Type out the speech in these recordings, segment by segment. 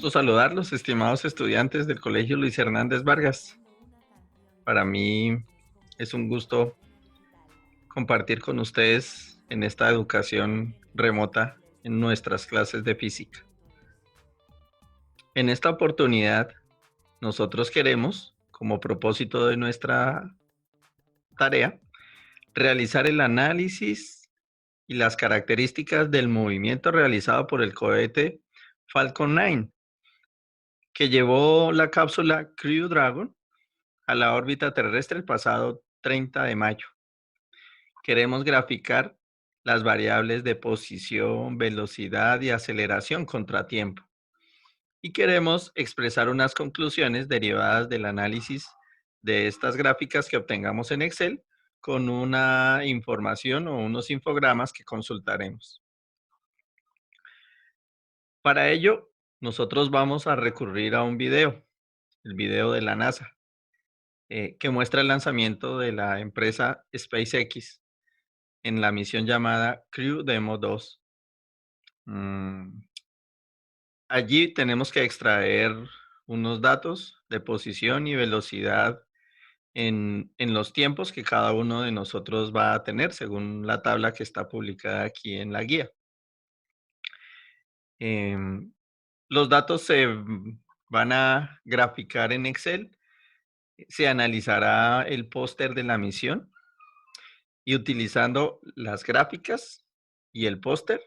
gusto saludarlos, estimados estudiantes del Colegio Luis Hernández Vargas. Para mí es un gusto compartir con ustedes en esta educación remota en nuestras clases de física. En esta oportunidad, nosotros queremos, como propósito de nuestra tarea, realizar el análisis y las características del movimiento realizado por el cohete Falcon 9, que llevó la cápsula Crew Dragon a la órbita terrestre el pasado 30 de mayo. Queremos graficar las variables de posición, velocidad y aceleración contratiempo. Y queremos expresar unas conclusiones derivadas del análisis de estas gráficas que obtengamos en Excel con una información o unos infogramas que consultaremos. Para ello, nosotros vamos a recurrir a un video, el video de la NASA, que muestra el lanzamiento de la empresa SpaceX en la misión llamada Crew Demo 2. Allí tenemos que extraer unos datos de posición y velocidad en los tiempos que cada uno de nosotros va a tener según la tabla que está publicada aquí en la guía. Los datos se van a graficar en Excel, se analizará el póster de la misión y utilizando las gráficas y el póster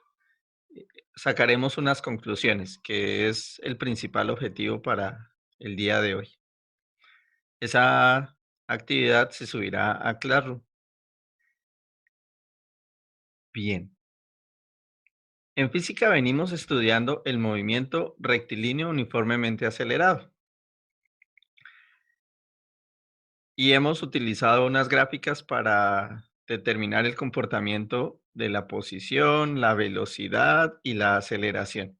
sacaremos unas conclusiones, que es el principal objetivo para el día de hoy. Esa actividad se subirá a Classroom. Bien. En física venimos estudiando el movimiento rectilíneo uniformemente acelerado. Y hemos utilizado unas gráficas para determinar el comportamiento de la posición, la velocidad y la aceleración.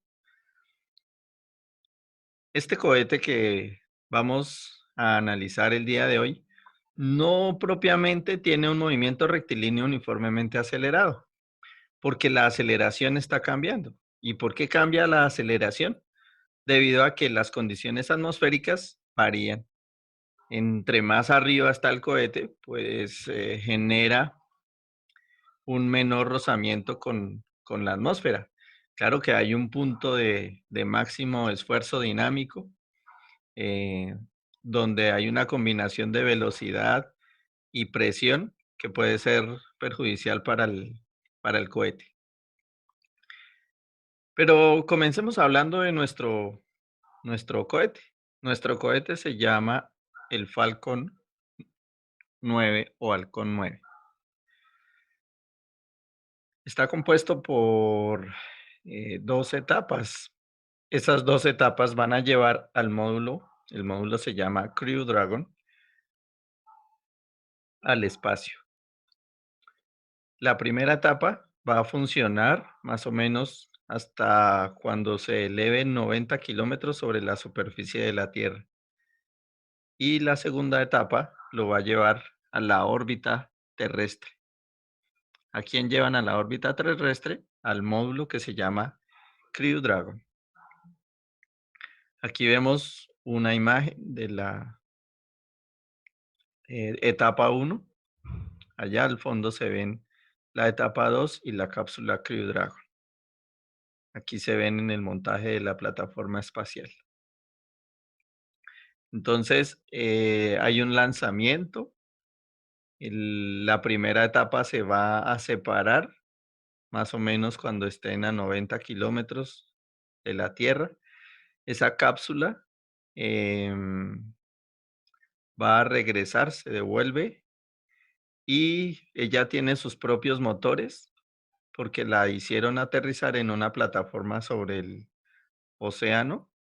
Este cohete que vamos a analizar el día de hoy no propiamente tiene un movimiento rectilíneo uniformemente acelerado, porque la aceleración está cambiando. ¿Y por qué cambia la aceleración? Debido a que las condiciones atmosféricas varían. Entre más arriba está el cohete, pues genera un menor rozamiento con la atmósfera. Claro que hay un punto de máximo esfuerzo dinámico, donde hay una combinación de velocidad y presión que puede ser perjudicial para el cohete. Pero comencemos hablando de nuestro cohete. Nuestro cohete se llama el Falcon 9 o Halcón 9. Está compuesto por 2 etapas. Esas 2 etapas van a llevar al módulo, el módulo se llama Crew Dragon, al espacio. La primera etapa va a funcionar más o menos hasta cuando se eleven 90 kilómetros sobre la superficie de la Tierra. Y la segunda etapa lo va a llevar a la órbita terrestre. ¿A quién llevan a la órbita terrestre? Al módulo que se llama Crew Dragon. Aquí vemos una imagen de la etapa 1. Allá al fondo se ven la etapa 2 y la cápsula Crew Dragon. Aquí se ven en el montaje de la plataforma espacial. Entonces, hay un lanzamiento. La primera etapa se va a separar más o menos cuando estén a 90 kilómetros de la Tierra. Esa cápsula va a regresar, se devuelve y ella tiene sus propios motores porque la hicieron aterrizar en una plataforma sobre el océano,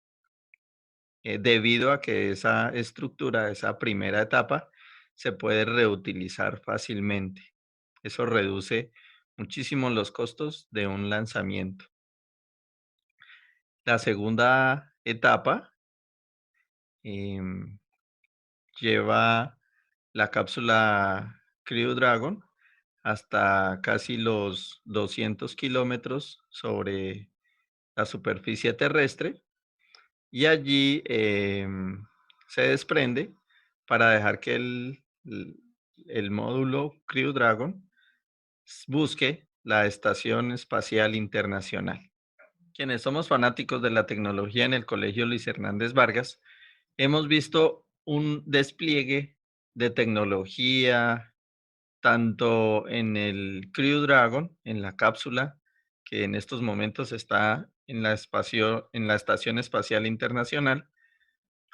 debido a que esa estructura, esa primera etapa, se puede reutilizar fácilmente. Eso reduce muchísimo los costos de un lanzamiento. La segunda etapa em, lleva la cápsula Crew Dragon hasta casi los 200 kilómetros sobre la superficie terrestre y allí se desprende para dejar que el módulo Crew Dragon busque la Estación Espacial Internacional. Quienes somos fanáticos de la tecnología en el Colegio Luis Hernández Vargas, hemos visto un despliegue de tecnología tanto en el Crew Dragon, en la cápsula que en estos momentos está en la Estación Espacial Internacional.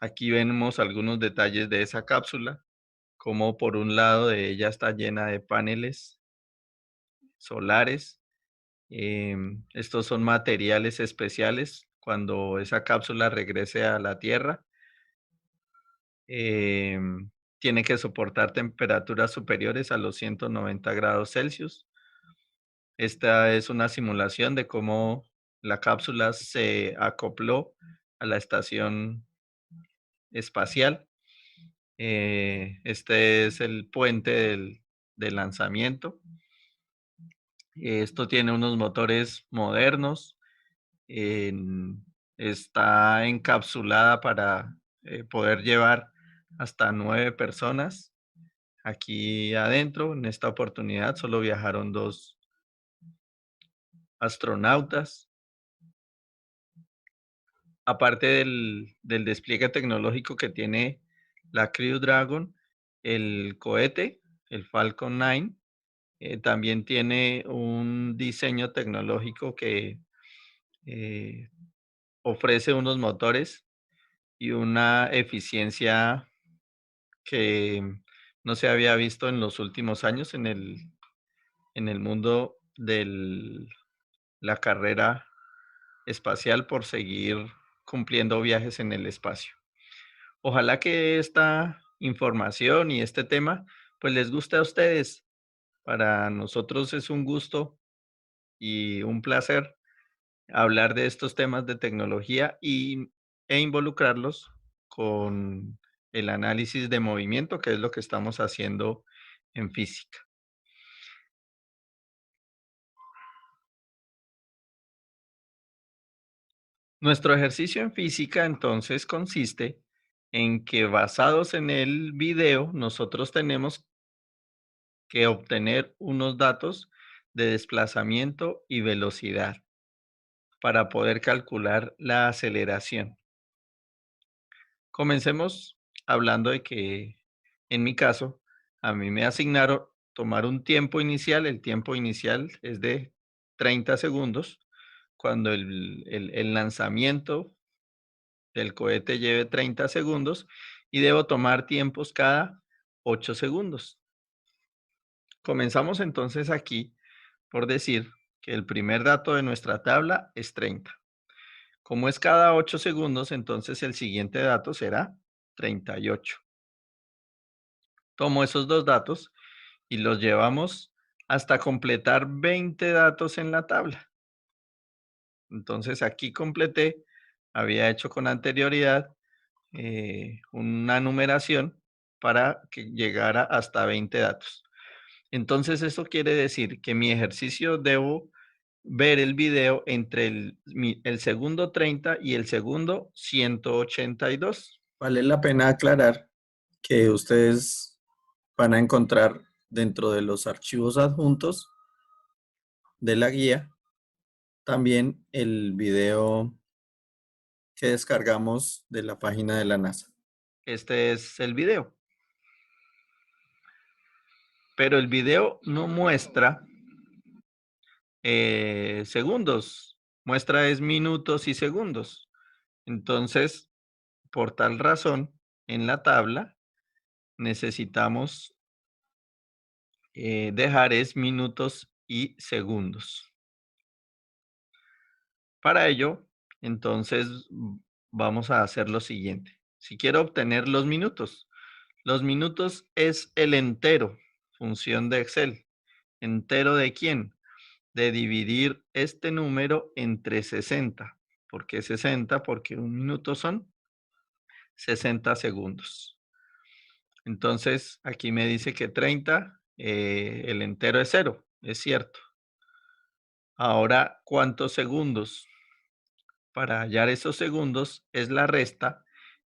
Aquí vemos algunos detalles de esa cápsula, como por un lado de ella está llena de paneles solares. Estos son materiales especiales cuando esa cápsula regrese a la Tierra. Tiene que soportar temperaturas superiores a los 190 grados Celsius. Esta es una simulación de cómo la cápsula se acopló a la estación espacial. Este es el puente del lanzamiento. Esto tiene unos motores modernos. en- Está encapsulada para poder llevar hasta 9 personas aquí adentro. En esta oportunidad solo viajaron 2 astronautas. Aparte del despliegue tecnológico que tiene la Crew Dragon, el cohete, el Falcon 9, también tiene un diseño tecnológico que eh, ofrece unos motores y una eficiencia que no se había visto en los últimos años en el mundo de la carrera espacial por seguir cumpliendo viajes en el espacio. Ojalá que esta información y este tema pues les guste a ustedes. Para nosotros es un gusto y un placer hablar de estos temas de tecnología e involucrarlos con el análisis de movimiento, que es lo que estamos haciendo en física. Nuestro ejercicio en física entonces consiste en que basados en el video, nosotros tenemos que obtener unos datos de desplazamiento y velocidad para poder calcular la aceleración. Comencemos hablando de que en mi caso, a mí me asignaron tomar un tiempo inicial. El tiempo inicial es de 30 segundos. Cuando el lanzamiento del cohete lleve 30 segundos y debo tomar tiempos cada 8 segundos. Comenzamos entonces aquí por decir que el primer dato de nuestra tabla es 30. Como es cada 8 segundos, entonces el siguiente dato será 38. Tomo esos dos datos y los llevamos hasta completar 20 datos en la tabla. Entonces aquí completé, había hecho con anterioridad una numeración para que llegara hasta 20 datos. Entonces eso quiere decir que mi ejercicio debo ver el video entre el segundo 30 y el segundo 182. Vale la pena aclarar que ustedes van a encontrar dentro de los archivos adjuntos de la guía también el video que descargamos de la página de la NASA. Este es el video. Pero el video no muestra segundos, muestra es minutos y segundos. Entonces, por tal razón, en la tabla necesitamos dejar es minutos y segundos. Para ello, entonces vamos a hacer lo siguiente. Si quiero obtener los minutos es el entero, función de Excel. ¿Entero de quién? De dividir este número entre 60. ¿Por qué 60? Porque un minuto son 60 segundos. Entonces, aquí me dice que 30, el entero es 0, es cierto. Ahora, ¿cuántos segundos? para hallar esos segundos es la resta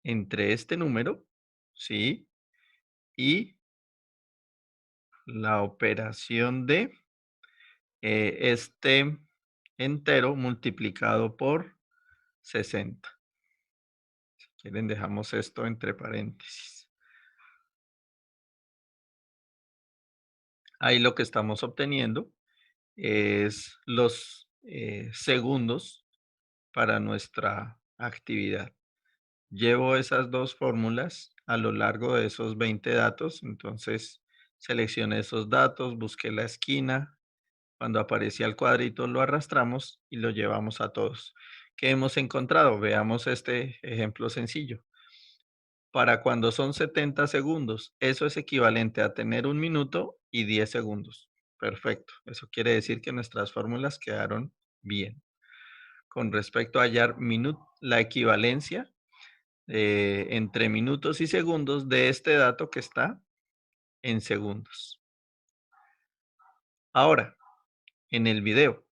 entre este número, ¿sí? Y la operación de este entero multiplicado por 60. Si quieren, dejamos esto entre paréntesis. Ahí lo que estamos obteniendo es los segundos para nuestra actividad. Llevo esas dos fórmulas a lo largo de esos 20 datos, entonces seleccioné esos datos, busqué la esquina, cuando aparecía el cuadrito lo arrastramos y lo llevamos a todos. ¿Qué hemos encontrado? Veamos este ejemplo sencillo. Para cuando son 70 segundos, eso es equivalente a tener 1 minuto y 10 segundos. Perfecto. Eso quiere decir que nuestras fórmulas quedaron bien. Con respecto a hallar la equivalencia entre minutos y segundos de este dato que está en segundos. Ahora, en el video.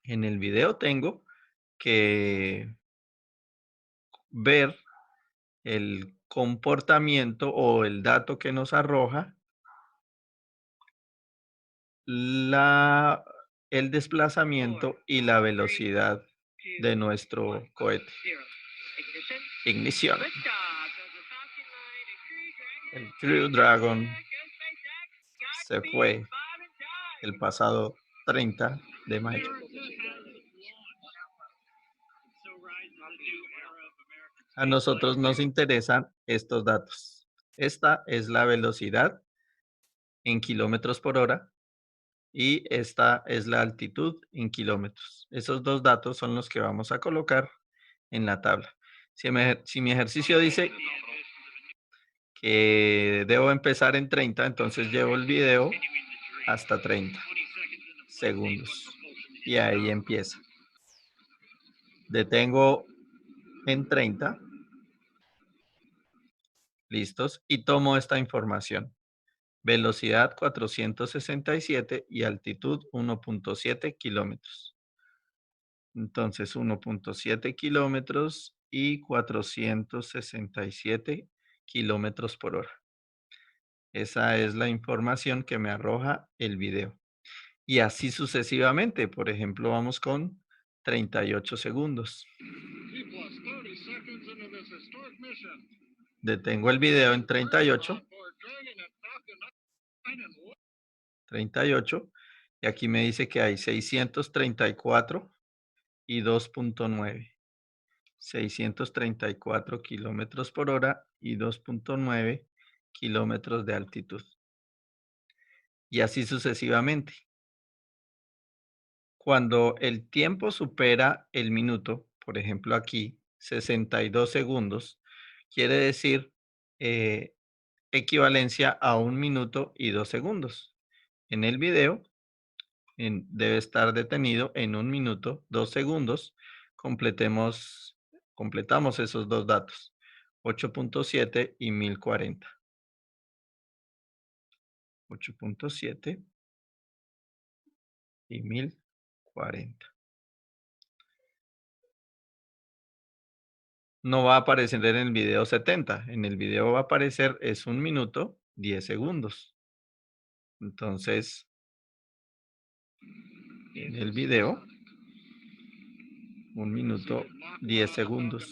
En el video tengo que ver el comportamiento o el dato que nos arroja el desplazamiento y la velocidad de nuestro cohete. Ignición. El Crew Dragon se fue el pasado 30 de mayo. A nosotros nos interesan estos datos. Esta es la velocidad en kilómetros por hora y esta es la altitud en kilómetros. Esos dos datos son los que vamos a colocar en la tabla. Si mi ejercicio dice que debo empezar en 30, entonces llevo el video hasta 30 segundos y ahí empieza. Detengo en 30, listos, y tomo esta información. Velocidad 467 y altitud 1.7 kilómetros. Entonces 1.7 kilómetros y 467 kilómetros por hora. Esa es la información que me arroja el video. Y así sucesivamente. Por ejemplo, vamos con 38 segundos. Detengo el video en 38. 38. Y aquí me dice que hay 634 y 2.9. 634 kilómetros por hora y 2.9 kilómetros de altitud. Y así sucesivamente. Cuando el tiempo supera el minuto, por ejemplo aquí, 62 segundos, quiere decir equivalencia a 1 minuto y 2 segundos. En el video debe estar detenido en 1 minuto, 2 segundos. Completamos esos dos datos, 8.7 y 1040. 8.7 y 1040. No va a aparecer en el video 70. En el video va a aparecer es 1 minuto, 10 segundos. Entonces, en el video, 1 minuto, 10 segundos.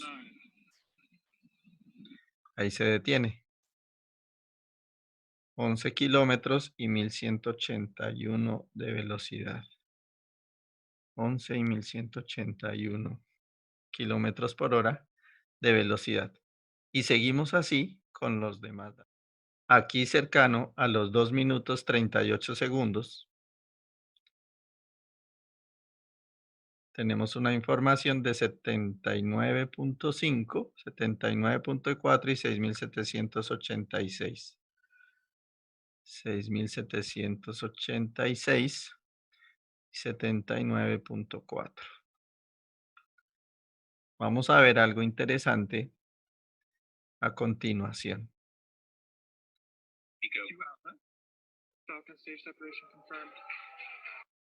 Ahí se detiene. 11 kilómetros y 1181 de velocidad. 11 y 1181 kilómetros por hora de velocidad. Y seguimos así con los demás datos. Aquí cercano a los 2 minutos 38 segundos, tenemos una información de 79.5, 79.4 y 6.786. 6.786 y 79.4. Vamos a ver algo interesante a continuación.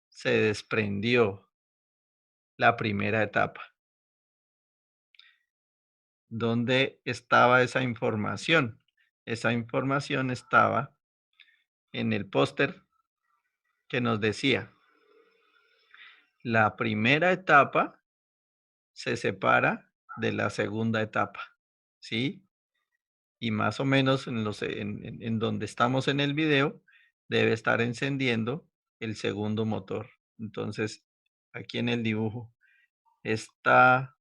Se desprendió la primera etapa. ¿Dónde estaba esa información? Esa información estaba en el póster que nos decía, la primera etapa se separa de la segunda etapa, ¿sí? Y más o menos en donde estamos en el video, debe estar encendiendo el segundo motor. Entonces, aquí en el dibujo, esta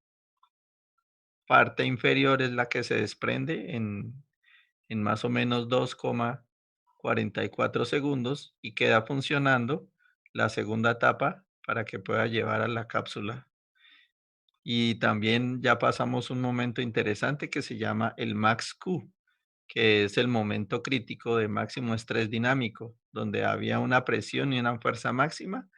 parte inferior es la que se desprende en más o menos 2,44 segundos y queda funcionando la segunda etapa para que pueda llevar a la cápsula. Y también ya pasamos un momento interesante que se llama el Max Q, que es el momento crítico de máximo estrés dinámico, donde había una presión y una fuerza máxima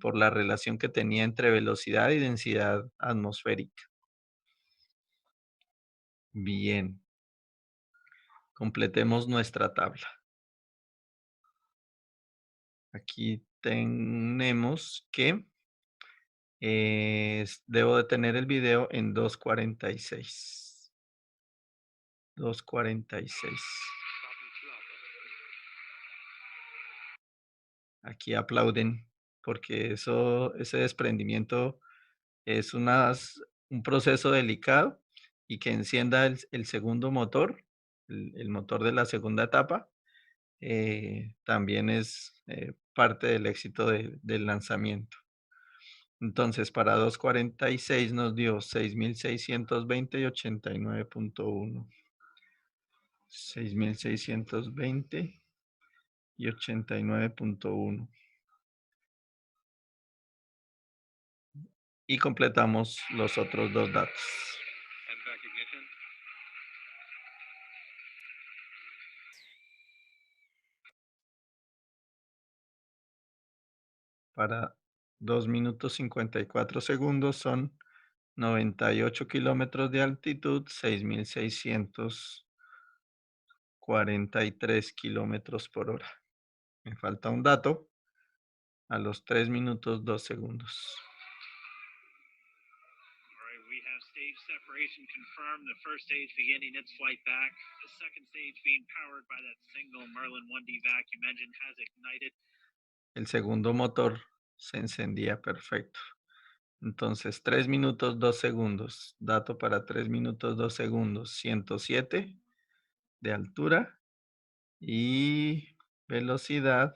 por la relación que tenía entre velocidad y densidad atmosférica. Bien, completemos nuestra tabla. Aquí tenemos que debo de tener el video en 2:46. 2:46. Aquí aplauden porque ese desprendimiento es un proceso delicado y que encienda el segundo motor, el motor de la segunda etapa, también es parte del éxito del lanzamiento. Entonces, para 2:46 nos dio 6,620 y 89,1. 6,620 y 89,1. Y completamos los otros dos datos. Para 2 minutos 54 segundos son 98 kilómetros de altitud, 6,643 kilómetros por hora. Me falta un dato a los 3 minutos 2 segundos. We have stage separation confirmed. The first stage beginning its flight back. The second stage being powered by that single Merlin 1D vacuum engine has ignited. El segundo motor se encendía perfecto. Entonces, 3 minutos 2 segundos. Dato para 3 minutos 2 segundos. 107 de altura y velocidad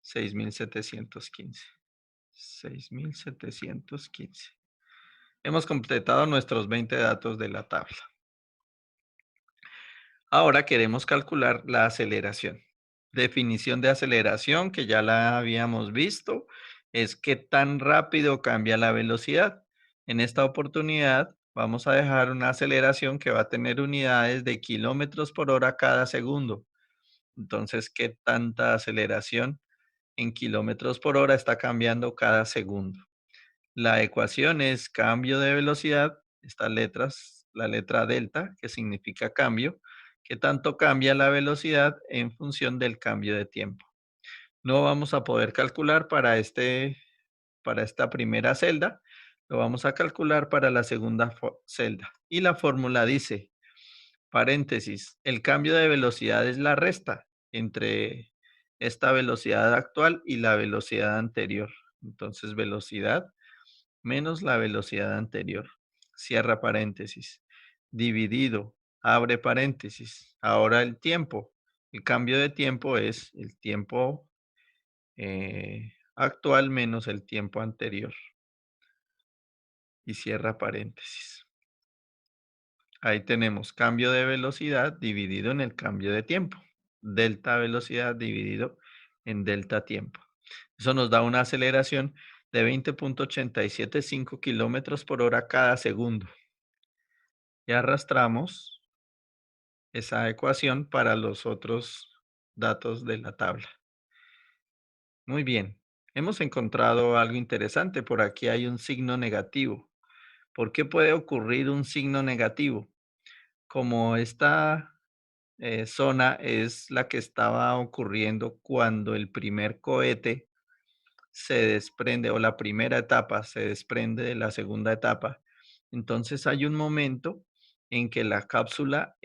6,715. 6,715. Hemos completado nuestros 20 datos de la tabla. Ahora queremos calcular la aceleración. Definición de aceleración, que ya la habíamos visto, es qué tan rápido cambia la velocidad. En esta oportunidad vamos a dejar una aceleración que va a tener unidades de kilómetros por hora cada segundo. Entonces, ¿qué tanta aceleración en kilómetros por hora está cambiando cada segundo? La ecuación es cambio de velocidad, estas letras, la letra delta, que significa cambio, que tanto cambia la velocidad en función del cambio de tiempo. No vamos a poder calcular para esta primera celda, lo vamos a calcular para la segunda celda. Y la fórmula dice, paréntesis, el cambio de velocidad es la resta entre esta velocidad actual y la velocidad anterior. Entonces, velocidad menos la velocidad anterior. Cierra paréntesis. Dividido, abre paréntesis. Ahora el tiempo. El cambio de tiempo es el tiempo actual menos el tiempo anterior. Y cierra paréntesis. Ahí tenemos cambio de velocidad dividido en el cambio de tiempo. Delta velocidad dividido en delta tiempo. Eso nos da una aceleración de 20,875 kilómetros por hora cada segundo. Y arrastramos esa ecuación para los otros datos de la tabla. Muy bien. Hemos encontrado algo interesante. Por aquí hay un signo negativo. ¿Por qué puede ocurrir un signo negativo? Como esta zona es la que estaba ocurriendo cuando el primer cohete se desprende o la primera etapa se desprende de la segunda etapa. Entonces hay un momento en que la cápsula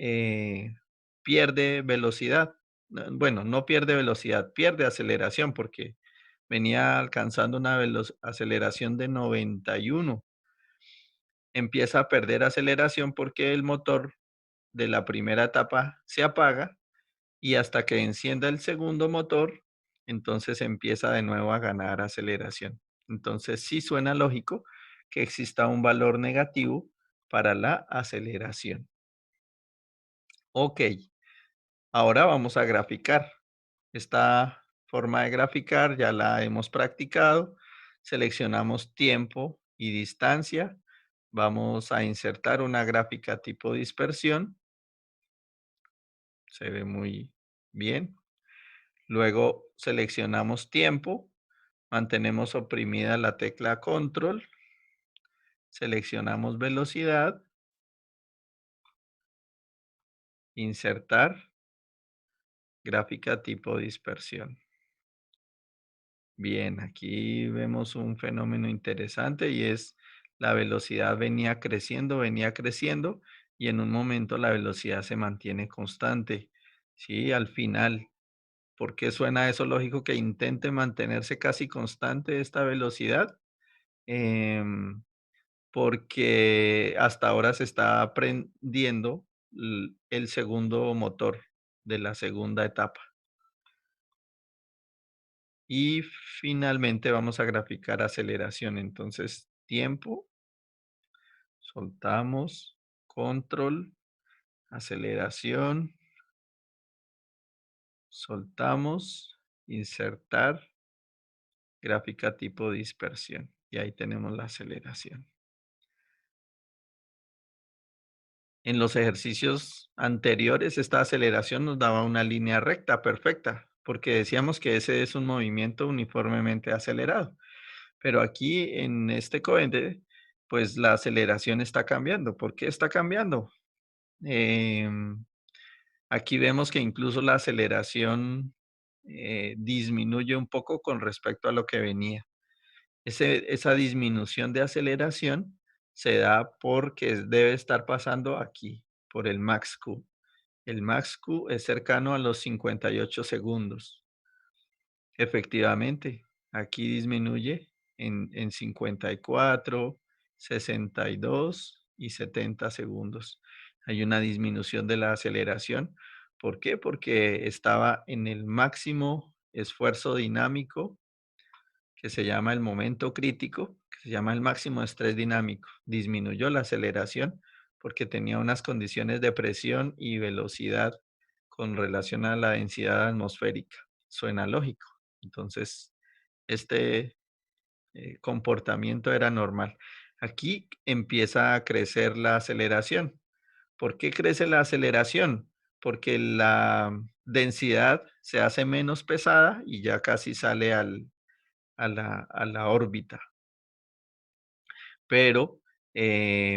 pierde velocidad. Bueno, no pierde velocidad, pierde aceleración porque venía alcanzando una aceleración de 91. Empieza a perder aceleración porque el motor de la primera etapa se apaga y hasta que encienda el segundo motor, entonces empieza de nuevo a ganar aceleración. Entonces sí suena lógico que exista un valor negativo para la aceleración. Ok, ahora vamos a graficar. Esta forma de graficar ya la hemos practicado. Seleccionamos tiempo y distancia. Vamos a insertar una gráfica tipo dispersión. Se ve muy bien. Luego seleccionamos tiempo. Mantenemos oprimida la tecla control. Seleccionamos velocidad. Insertar. Gráfica tipo dispersión. Bien, aquí vemos un fenómeno interesante y es la velocidad venía creciendo y en un momento la velocidad se mantiene constante. Sí, al final, ¿por qué suena eso lógico que intente mantenerse casi constante esta velocidad? Em, Porque hasta ahora se está prendiendo el segundo motor de la segunda etapa. Y finalmente vamos a graficar aceleración. Entonces, tiempo, soltamos, control, aceleración, soltamos, insertar, gráfica tipo dispersión. Y ahí tenemos la aceleración. En los ejercicios anteriores, esta aceleración nos daba una línea recta perfecta, porque decíamos que ese es un movimiento uniformemente acelerado. Pero aquí en este cohete, pues la aceleración está cambiando. ¿Por qué está cambiando? Em, Aquí vemos que incluso la aceleración disminuye un poco con respecto a lo que venía. Esa disminución de aceleración se da porque debe estar pasando aquí, por el max Q. El max Q es cercano a los 58 segundos. Efectivamente, aquí disminuye en 54, 62 y 70 segundos. Hay una disminución de la aceleración. ¿Por qué? Porque estaba en el máximo esfuerzo dinámico, que se llama el momento crítico, que se llama el máximo estrés dinámico. Disminuyó la aceleración porque tenía unas condiciones de presión y velocidad con relación a la densidad atmosférica. Suena lógico. Entonces, este comportamiento era normal. Aquí empieza a crecer la aceleración. ¿Por qué crece la aceleración? Porque la densidad se hace menos pesada y ya casi sale a la órbita. Pero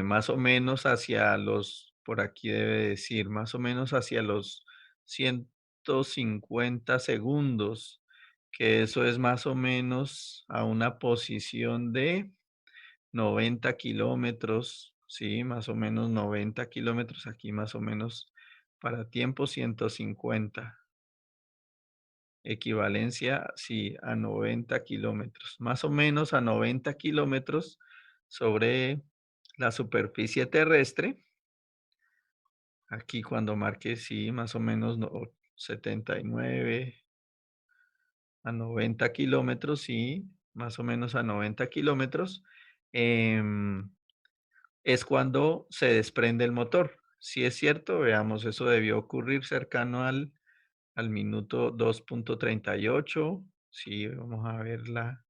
más o menos hacia los, por aquí debe decir, más o menos hacia los 150 segundos, que eso es más o menos a una posición de 90 kilómetros, sí, más o menos 90 kilómetros, aquí más o menos para tiempo 150. Equivalencia, sí, a 90 kilómetros, más o menos a 90 kilómetros sobre la superficie terrestre. Aquí cuando marque, sí, más o menos 79 a 90 kilómetros, sí, más o menos a 90 kilómetros, es cuando se desprende el motor. Si es cierto, veamos, eso debió ocurrir cercano al minuto 2.38. Sí, vamos a ver la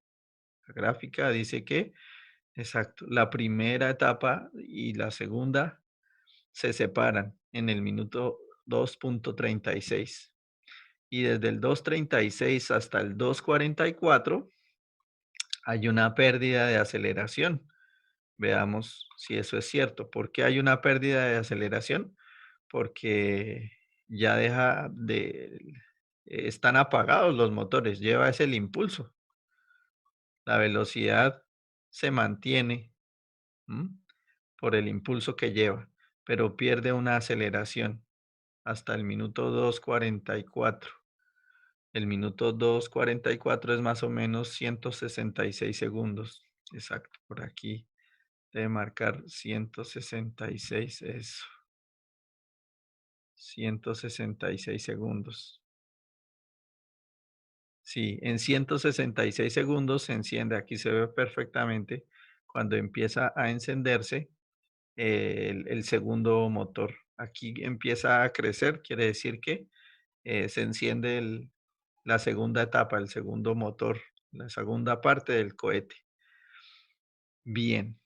gráfica. Dice que, exacto, la primera etapa y la segunda se separan en el minuto 2.36. Y desde el 2.36 hasta el 2.44 hay una pérdida de aceleración. Veamos si eso es cierto. ¿Por qué hay una pérdida de aceleración? Porque ya están apagados los motores, lleva ese el impulso. La velocidad se mantiene, ¿m? Por el impulso que lleva. pero pierde una aceleración hasta el minuto 2:44. El minuto 2:44 es más o menos 166 segundos. Exacto, por aquí debe marcar 166, eso. 166 segundos. Sí, en 166 segundos se enciende. Aquí se ve perfectamente cuando empieza a encenderse el segundo motor. Aquí empieza a crecer, quiere decir que se enciende la segunda etapa, el segundo motor, la segunda parte del cohete. Bien,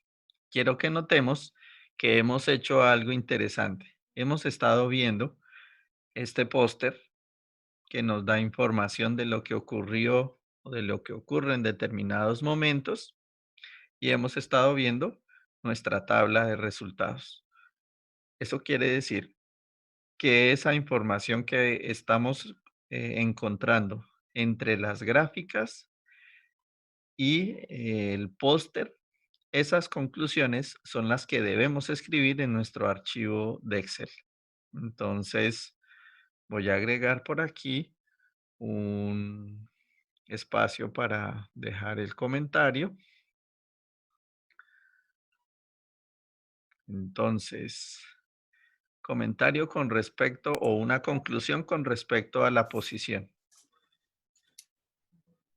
quiero que notemos que hemos hecho algo interesante. Hemos estado viendo este póster que nos da información de lo que ocurrió o de lo que ocurre en determinados momentos y hemos estado viendo nuestra tabla de resultados. Eso quiere decir que esa información que estamos encontrando entre las gráficas y el póster, esas conclusiones son las que debemos escribir en nuestro archivo de Excel. Entonces, voy a agregar por aquí un espacio para dejar el comentario. Entonces, comentario con respecto o una conclusión con respecto a la posición.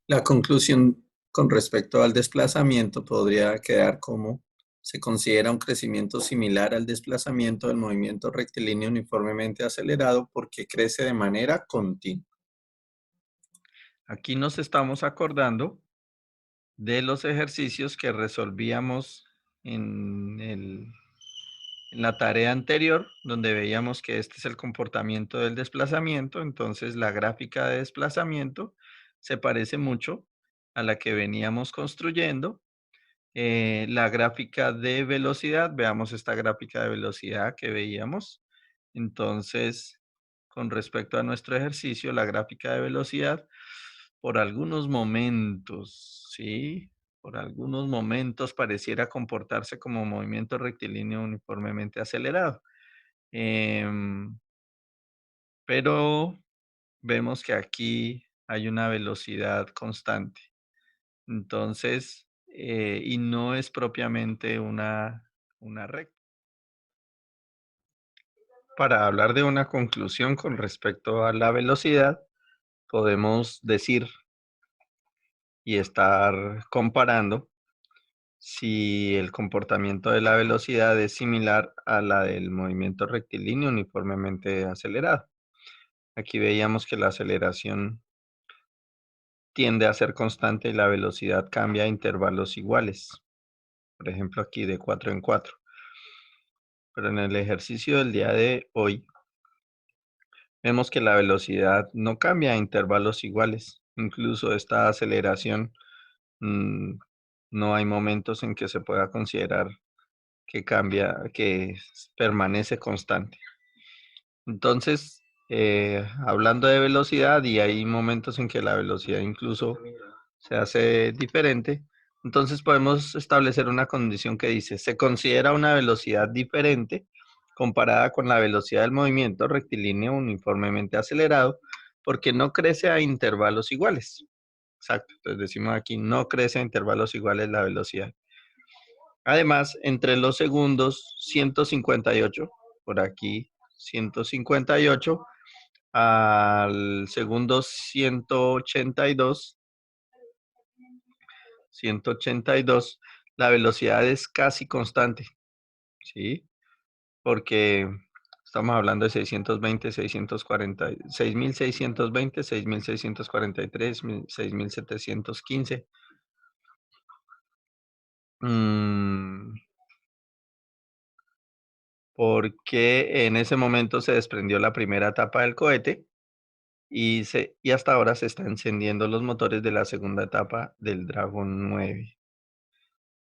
La conclusión con respecto al desplazamiento podría quedar como: se considera un crecimiento similar al desplazamiento del movimiento rectilíneo uniformemente acelerado porque crece de manera continua. Aquí nos estamos acordando de los ejercicios que resolvíamos en la tarea anterior, donde veíamos que este es el comportamiento del desplazamiento. Entonces, la gráfica de desplazamiento se parece mucho a la que veníamos construyendo. La gráfica de velocidad, veamos esta gráfica de velocidad que veíamos. Entonces, con respecto a nuestro ejercicio, la gráfica de velocidad, por algunos momentos, ¿sí? Por algunos momentos pareciera comportarse como movimiento rectilíneo uniformemente acelerado. Em, pero vemos que aquí hay una velocidad constante. Entonces, y no es propiamente una recta. Para hablar de una conclusión con respecto a la velocidad, podemos decir y estar comparando si el comportamiento de la velocidad es similar a la del movimiento rectilíneo uniformemente acelerado. Aquí veíamos que la aceleración tiende a ser constante y la velocidad cambia a intervalos iguales. Por ejemplo, aquí de 4 en 4. Pero en el ejercicio del día de hoy, vemos que la velocidad no cambia a intervalos iguales. Incluso esta aceleración, mm, no hay momentos en que se pueda considerar que cambia, que permanece constante. Entonces, hablando de velocidad, y hay momentos en que la velocidad incluso se hace diferente, entonces podemos establecer una condición que dice: se considera una velocidad diferente comparada con la velocidad del movimiento rectilíneo uniformemente acelerado, porque no crece a intervalos iguales. Exacto, entonces decimos aquí: no crece a intervalos iguales la velocidad. Además, entre los segundos 158, por aquí 158, al segundo 182, la velocidad es casi constante, ¿sí? Porque estamos hablando de 620, 640, 6620, 6643, 6715. Mm, porque en ese momento se desprendió la primera etapa del cohete y hasta ahora se están encendiendo los motores de la segunda etapa del Dragon 9,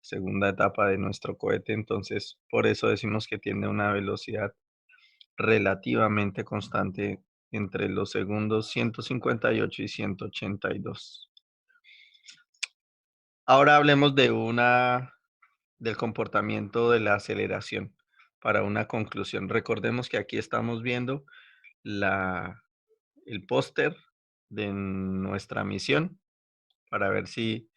segunda etapa de nuestro cohete. Entonces, por eso decimos que tiene una velocidad relativamente constante entre los segundos 158 y 182. Ahora hablemos del comportamiento de la aceleración. para una conclusión. Recordemos que aquí estamos viendo el póster de nuestra misión para ver si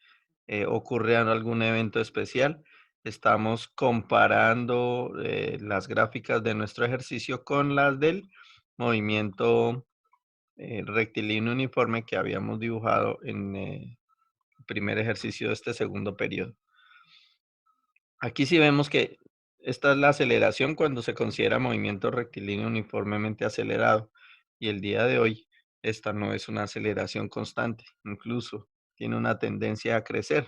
ocurre algún evento especial. Estamos comparando las gráficas de nuestro ejercicio con las del movimiento rectilíneo uniforme que habíamos dibujado en el primer ejercicio de este segundo periodo. Aquí sí vemos que esta es la aceleración cuando se considera movimiento rectilíneo uniformemente acelerado. Y el día de hoy, esta no es una aceleración constante, incluso tiene una tendencia a crecer.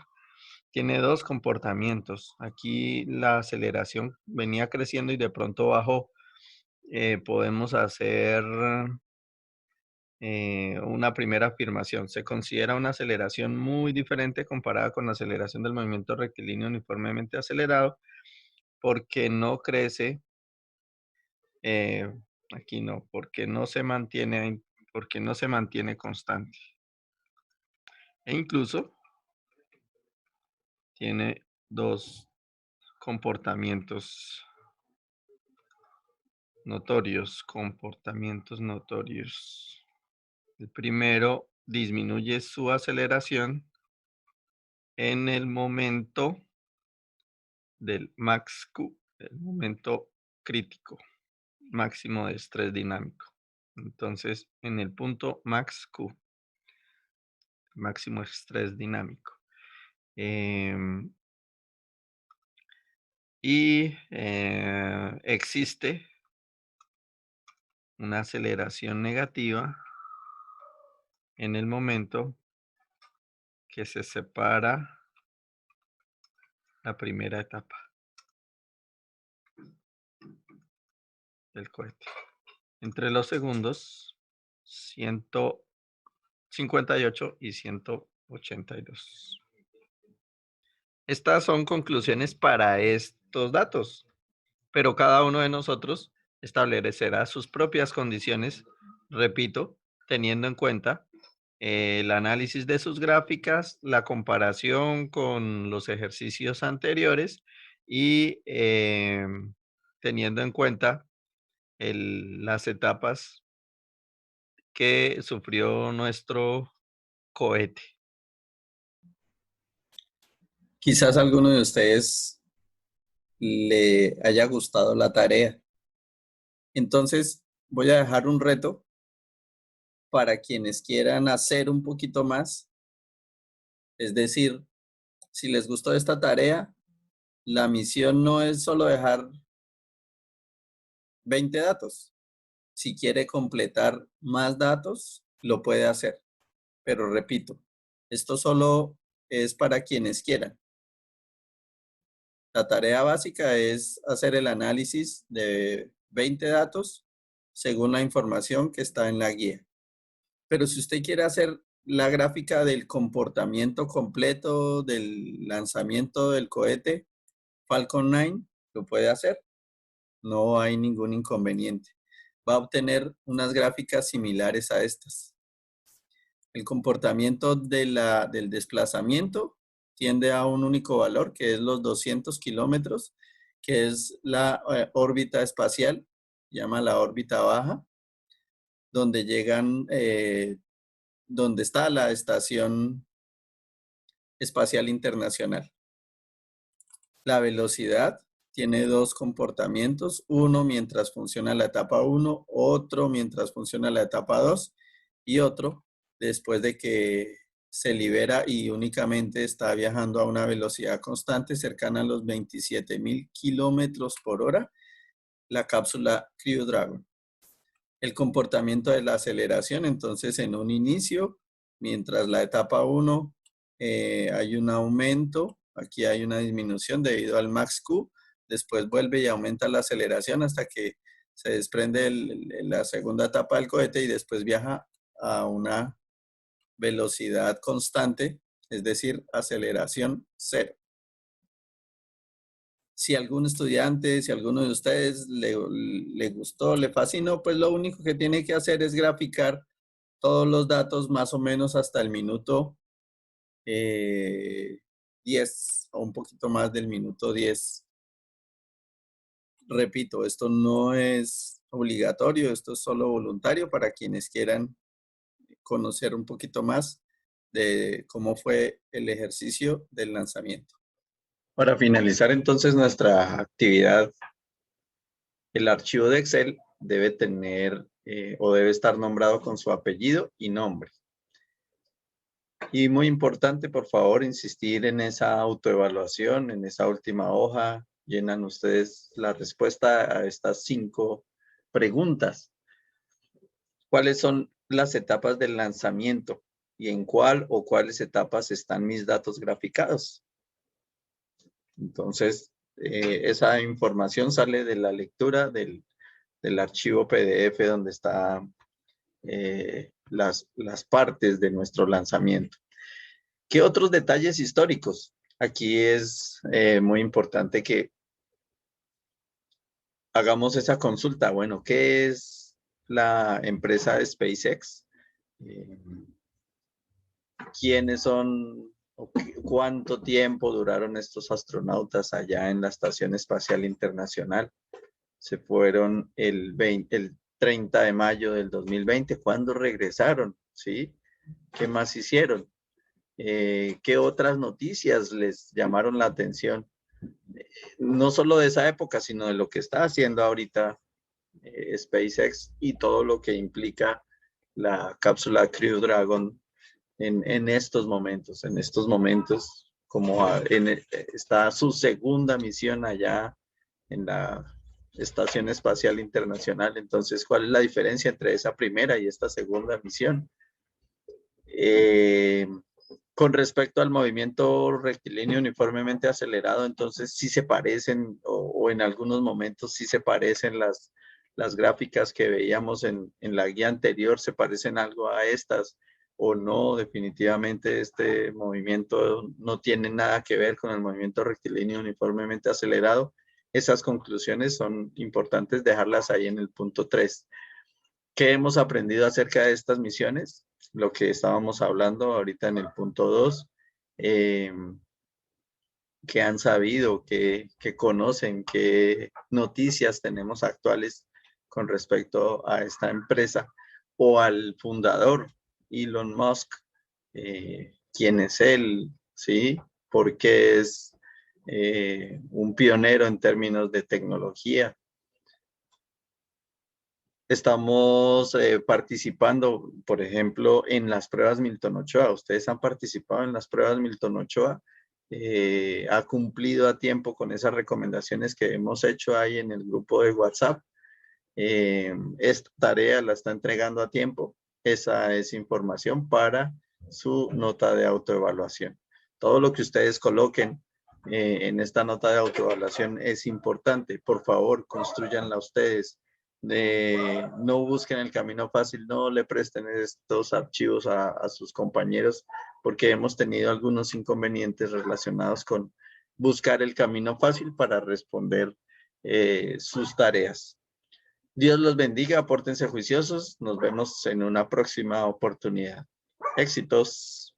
Tiene dos comportamientos. Aquí la aceleración venía creciendo y de pronto bajó. Podemos hacer una primera afirmación. Se considera una aceleración muy diferente comparada con la aceleración del movimiento rectilíneo uniformemente acelerado porque no crece, aquí no, porque no se mantiene constante. E incluso tiene dos comportamientos notorios. El primero disminuye su aceleración en el momento del max Q, el momento crítico, máximo de estrés dinámico. Entonces, en el punto max Q, máximo estrés dinámico. Existe una aceleración negativa en el momento que se separa la primera etapa del cohete. Entre los segundos 158 y 182. Estas son conclusiones para estos datos, pero cada uno de nosotros establecerá sus propias condiciones, repito, teniendo en cuenta el análisis de sus gráficas, la comparación con los ejercicios anteriores y teniendo en cuenta las etapas que sufrió nuestro cohete. Quizás a alguno de ustedes le haya gustado la tarea. Entonces, voy a dejar un reto para quienes quieran hacer un poquito más. Es decir, si les gustó esta tarea, la misión no es solo dejar 20 datos. Si quiere completar más datos, lo puede hacer. Pero repito, esto solo es para quienes quieran. La tarea básica es hacer el análisis de 20 datos según la información que está en la guía. Pero si usted quiere hacer la gráfica del comportamiento completo del lanzamiento del cohete Falcon 9, lo puede hacer. No hay ningún inconveniente. Va a obtener unas gráficas similares a estas. El comportamiento del desplazamiento tiende a un único valor, que es los 200 kilómetros, que es la órbita espacial, llama la órbita baja, donde llegan, donde está la Estación Espacial Internacional. La velocidad tiene dos comportamientos, uno mientras funciona la etapa 1, otro mientras funciona la etapa 2 y otro después de que se libera y únicamente está viajando a una velocidad constante cercana a los 27,000 kilómetros por hora, la cápsula Crew Dragon. El comportamiento de la aceleración, entonces en un inicio, mientras la etapa 1 hay un aumento, aquí hay una disminución debido al max Q, después vuelve y aumenta la aceleración hasta que se desprende la segunda etapa del cohete y después viaja a una velocidad constante, es decir, aceleración cero. Si algún estudiante, si alguno de ustedes le gustó, le fascinó, pues lo único que tiene que hacer es graficar todos los datos más o menos hasta el minuto 10 o un poquito más del minuto 10 repito, esto no es obligatorio, esto es solo voluntario para quienes quieran conocer un poquito más de cómo fue el ejercicio del lanzamiento. Para finalizar entonces nuestra actividad, el archivo de Excel debe tener o debe estar nombrado con su apellido y nombre. Y muy importante, por favor, insistir en esa autoevaluación, en esa última hoja. Llenan ustedes la respuesta a estas 5 preguntas. ¿Cuáles son las etapas del lanzamiento? ¿Y en cuál o cuáles etapas están mis datos graficados? Entonces, esa información sale de la lectura del archivo PDF donde están las partes de nuestro lanzamiento. ¿Qué otros detalles históricos? Aquí es muy importante que hagamos esa consulta. Bueno, ¿qué es la empresa de SpaceX? ¿Quiénes son? ¿Cuánto tiempo duraron estos astronautas allá en la Estación Espacial Internacional? Se fueron el 30 de mayo del 2020. ¿Cuándo regresaron? ¿Sí? ¿Qué más hicieron? ¿Qué otras noticias les llamaron la atención? No solo de esa época, sino de lo que está haciendo ahorita SpaceX y todo lo que implica la cápsula Crew Dragon en estos momentos. En estos momentos, como está su segunda misión allá en la Estación Espacial Internacional. Entonces, ¿cuál es la diferencia entre esa primera y esta segunda misión? Con respecto al movimiento rectilíneo uniformemente acelerado, entonces sí se parecen, o en algunos momentos sí se parecen las gráficas que veíamos en la guía anterior, se parecen algo a estas, o no, definitivamente este movimiento no tiene nada que ver con el movimiento rectilíneo uniformemente acelerado. Esas conclusiones son importantes dejarlas ahí en el punto 3. ¿Qué hemos aprendido acerca de estas misiones? Lo que estábamos hablando ahorita en el punto 2, que han sabido, que conocen, qué noticias tenemos actuales con respecto a esta empresa o al fundador, Elon Musk, quién es él, ¿sí? ¿Por qué es un pionero en términos de tecnología? Estamos participando, por ejemplo, en las pruebas Milton Ochoa. Ustedes han participado en las pruebas Milton Ochoa. Ha cumplido a tiempo con esas recomendaciones que hemos hecho ahí en el grupo de WhatsApp. Esta tarea la está entregando a tiempo. Esa es información para su nota de autoevaluación. Todo lo que ustedes coloquen en esta nota de autoevaluación es importante. Por favor, construyanla ustedes. No busquen el camino fácil, no le presten estos archivos a sus compañeros, porque hemos tenido algunos inconvenientes relacionados con buscar el camino fácil para responder sus tareas. Dios los bendiga, pórtense juiciosos, nos vemos en una próxima oportunidad. Éxitos.